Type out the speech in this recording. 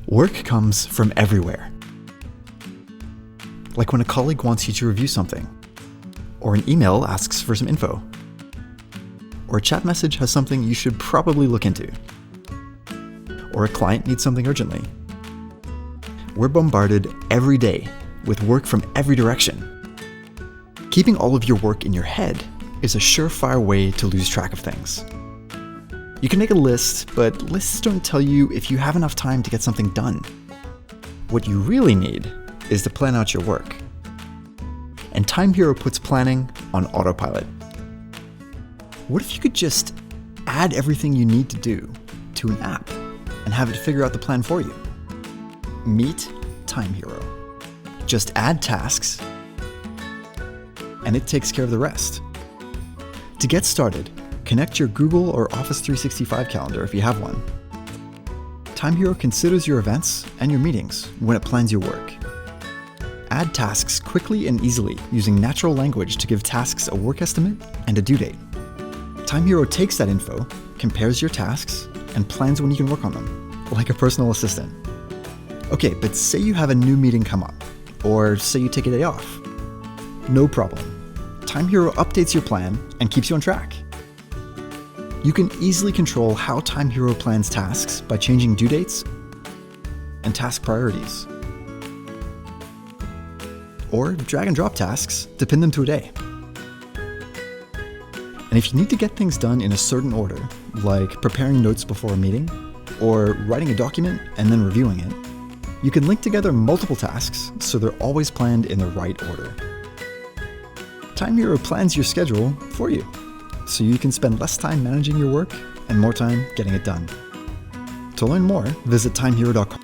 Work comes from everywhere. Like when a colleague wants you to review something, or an email asks for some info, or a chat message has something you should probably look into, or a client needs something urgently. We're bombarded every day with work from every direction. Keeping all of your work in your head is a surefire way to lose track of things. You can make a list, but lists don't tell you if you have enough time to get something done. What you really need is to plan out your work. And TimeHero puts planning on autopilot. What if you could just add everything you need to do to an app and have it figure out the plan for you? Meet TimeHero. Just add tasks, and it takes care of the rest. To get started, connect your Google or Office 365 calendar if you have one. TimeHero considers your events and your meetings when it plans your work. Add tasks quickly and easily using natural language to give tasks a work estimate and a due date. TimeHero takes that info, compares your tasks, and plans when you can work on them, like a personal assistant. Okay, but say you have a new meeting come up, or say you take a day off. No problem. TimeHero updates your plan and keeps you on track. You can easily control how TimeHero plans tasks by changing due dates and task priorities. Or drag and drop tasks to pin them to a day. And if you need to get things done in a certain order, like preparing notes before a meeting, or writing a document and then reviewing it, you can link together multiple tasks so they're always planned in the right order. TimeHero plans your schedule for you, so you can spend less time managing your work and more time getting it done. To learn more, visit timehero.com.